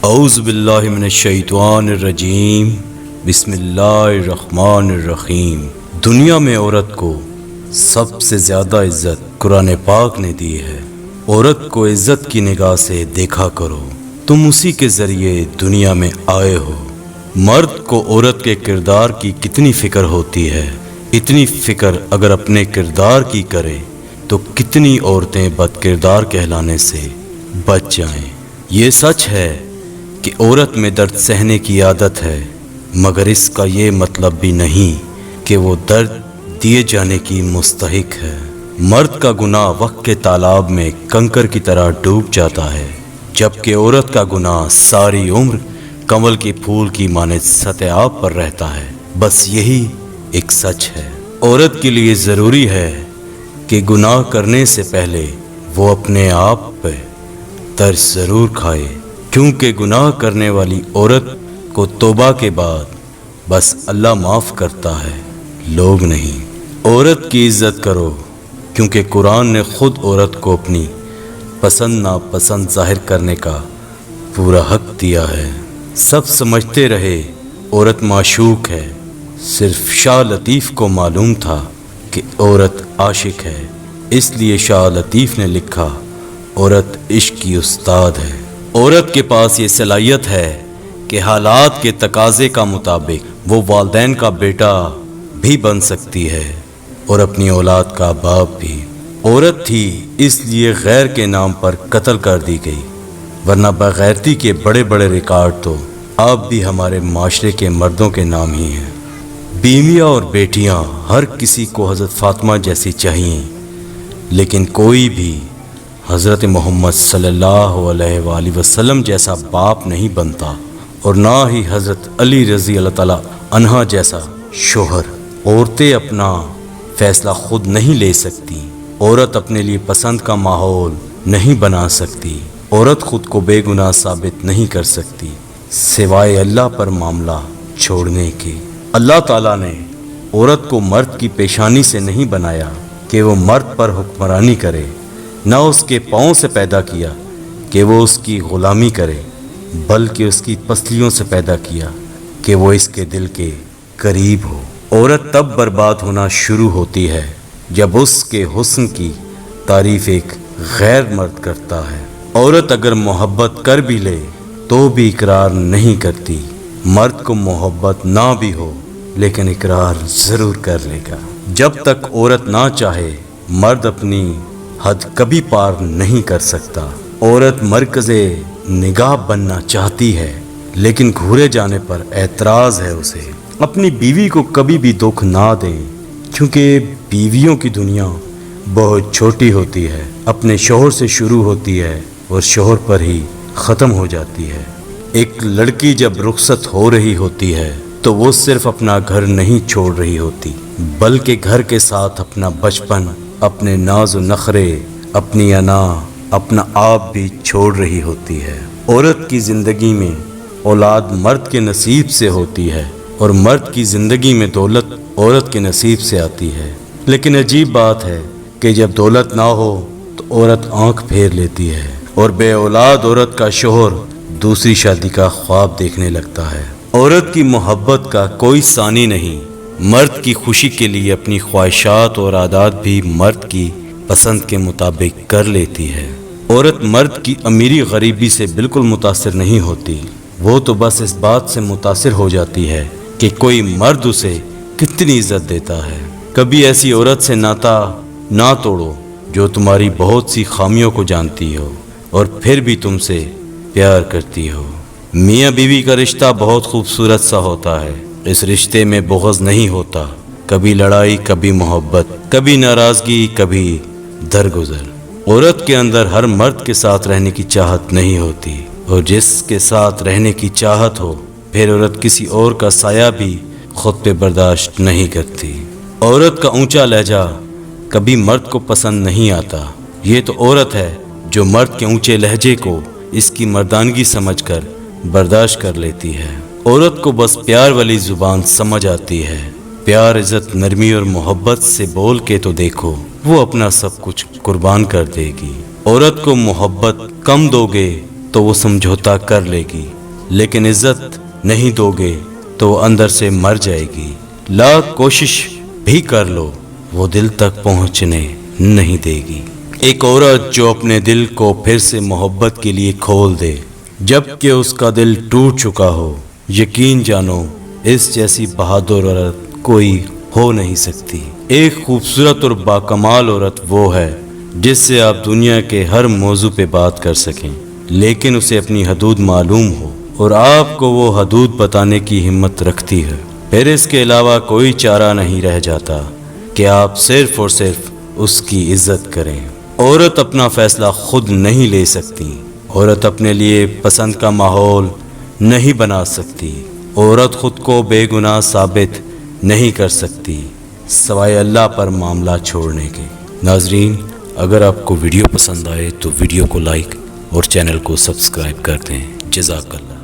اعوذ باللہ من الشیطان الرجیم، بسم اللہ الرحمن الرحیم۔ دنیا میں عورت کو سب سے زیادہ عزت قرآن پاک نے دی ہے۔ عورت کو عزت کی نگاہ سے دیکھا کرو، تم اسی کے ذریعے دنیا میں آئے ہو۔ مرد کو عورت کے کردار کی کتنی فکر ہوتی ہے، اتنی فکر اگر اپنے کردار کی کرے تو کتنی عورتیں بد کردار کہلانے سے بچ جائیں۔ یہ سچ ہے کہ عورت میں درد سہنے کی عادت ہے، مگر اس کا یہ مطلب بھی نہیں کہ وہ درد دیے جانے کی مستحق ہے۔ مرد کا گناہ وقت کے تالاب میں کنکر کی طرح ڈوب جاتا ہے، جبکہ عورت کا گناہ ساری عمر کمل کے پھول کی مانند سطح آب پر رہتا ہے۔ بس یہی ایک سچ ہے۔ عورت کے لیے ضروری ہے کہ گناہ کرنے سے پہلے وہ اپنے آپ پہ ترس ضرور کھائے، کیونکہ گناہ کرنے والی عورت کو توبہ کے بعد بس اللہ معاف کرتا ہے، لوگ نہیں۔ عورت کی عزت کرو، کیونکہ قرآن نے خود عورت کو اپنی پسند ناپسند ظاہر کرنے کا پورا حق دیا ہے۔ سب سمجھتے رہے عورت معشوق ہے، صرف شاہ لطیف کو معلوم تھا کہ عورت عاشق ہے، اس لیے شاہ لطیف نے لکھا عورت عشق کی استاد ہے۔ عورت کے پاس یہ صلاحیت ہے کہ حالات کے تقاضے کا مطابق وہ والدین کا بیٹا بھی بن سکتی ہے اور اپنی اولاد کا باپ بھی۔ عورت تھی اس لیے غیر کے نام پر قتل کر دی گئی، ورنہ بغیرتی کے بڑے بڑے ریکارڈ تو اب بھی ہمارے معاشرے کے مردوں کے نام ہی ہیں۔ بیویاں اور بیٹیاں ہر کسی کو حضرت فاطمہ جیسی چاہیے، لیکن کوئی بھی حضرت محمد صلی اللہ علیہ وآلہ وسلم جیسا باپ نہیں بنتا، اور نہ ہی حضرت علی رضی اللہ تعالی عنہ جیسا شوہر۔ عورتیں اپنا فیصلہ خود نہیں لے سکتی، عورت اپنے لیے پسند کا ماحول نہیں بنا سکتی، عورت خود کو بے گناہ ثابت نہیں کر سکتی سوائے اللہ پر معاملہ چھوڑنے کے۔ اللہ تعالیٰ نے عورت کو مرد کی پیشانی سے نہیں بنایا کہ وہ مرد پر حکمرانی کرے، نہ اس کے پاؤں سے پیدا کیا کہ وہ اس کی غلامی کرے، بلکہ اس کی پسلیوں سے پیدا کیا کہ وہ اس کے دل کے قریب ہو۔ عورت تب برباد ہونا شروع ہوتی ہے جب اس کے حسن کی تعریف ایک غیر مرد کرتا ہے۔ عورت اگر محبت کر بھی لے تو بھی اقرار نہیں کرتی، مرد کو محبت نہ بھی ہو لیکن اقرار ضرور کر لے گا۔ جب تک عورت نہ چاہے مرد اپنی حد کبھی پار نہیں کر سکتا۔ عورت مرکز نگاہ بننا چاہتی ہے، لیکن گھورے جانے پر اعتراض ہے اسے۔ اپنی بیوی کو کبھی بھی دکھ نہ دیں، کیونکہ بیویوں کی دنیا بہت چھوٹی ہوتی ہے، اپنے شوہر سے شروع ہوتی ہے اور شوہر پر ہی ختم ہو جاتی ہے۔ ایک لڑکی جب رخصت ہو رہی ہوتی ہے تو وہ صرف اپنا گھر نہیں چھوڑ رہی ہوتی، بلکہ گھر کے ساتھ اپنا بچپن، اپنے ناز و نخرے، اپنی انا، اپنا آپ بھی چھوڑ رہی ہوتی ہے۔ عورت کی زندگی میں اولاد مرد کے نصیب سے ہوتی ہے، اور مرد کی زندگی میں دولت عورت کے نصیب سے آتی ہے۔ لیکن عجیب بات ہے کہ جب دولت نہ ہو تو عورت آنکھ پھیر لیتی ہے، اور بے اولاد عورت کا شوہر دوسری شادی کا خواب دیکھنے لگتا ہے۔ عورت کی محبت کا کوئی ثانی نہیں، مرد کی خوشی کے لیے اپنی خواہشات اور عادات بھی مرد کی پسند کے مطابق کر لیتی ہے۔ عورت مرد کی امیری غریبی سے بالکل متاثر نہیں ہوتی، وہ تو بس اس بات سے متاثر ہو جاتی ہے کہ کوئی مرد اسے کتنی عزت دیتا ہے۔ کبھی ایسی عورت سے ناتا نہ توڑو جو تمہاری بہت سی خامیوں کو جانتی ہو اور پھر بھی تم سے پیار کرتی ہو۔ میاں بیوی کا رشتہ بہت خوبصورت سا ہوتا ہے، اس رشتے میں بغض نہیں ہوتا، کبھی لڑائی، کبھی محبت، کبھی ناراضگی، کبھی درگزر۔ عورت کے اندر ہر مرد کے ساتھ رہنے کی چاہت نہیں ہوتی، اور جس کے ساتھ رہنے کی چاہت ہو پھر عورت کسی اور کا سایہ بھی خود پہ برداشت نہیں کرتی۔ عورت کا اونچا لہجہ کبھی مرد کو پسند نہیں آتا، یہ تو عورت ہے جو مرد کے اونچے لہجے کو اس کی مردانگی سمجھ کر برداشت کر لیتی ہے۔ عورت کو بس پیار والی زبان سمجھ آتی ہے، پیار، عزت، نرمی اور محبت سے بول کے تو دیکھو، وہ اپنا سب کچھ قربان کر دے گی۔ عورت کو محبت کم دو گے تو وہ سمجھوتا کر لے گی، لیکن عزت نہیں دو گے تو وہ اندر سے مر جائے گی۔ لاکھ کوشش بھی کر لو وہ دل تک پہنچنے نہیں دے گی۔ ایک عورت جو اپنے دل کو پھر سے محبت کے لیے کھول دے جب کہ اس کا دل ٹوٹ چکا ہو، یقین جانو اس جیسی بہادر عورت کوئی ہو نہیں سکتی۔ ایک خوبصورت اور باکمال عورت وہ ہے جس سے آپ دنیا کے ہر موضوع پہ بات کر سکیں، لیکن اسے اپنی حدود معلوم ہو اور آپ کو وہ حدود بتانے کی ہمت رکھتی ہے۔ پھر اس کے علاوہ کوئی چارہ نہیں رہ جاتا کہ آپ صرف اور صرف اس کی عزت کریں۔ عورت اپنا فیصلہ خود نہیں لے سکتی، عورت اپنے لیے پسند کا ماحول نہیں بنا سکتی، عورت خود کو بے گناہ ثابت نہیں کر سکتی سوائے اللہ پر معاملہ چھوڑنے کے۔ ناظرین، اگر آپ کو ویڈیو پسند آئے تو ویڈیو کو لائک اور چینل کو سبسکرائب کر دیں۔ جزاک اللہ۔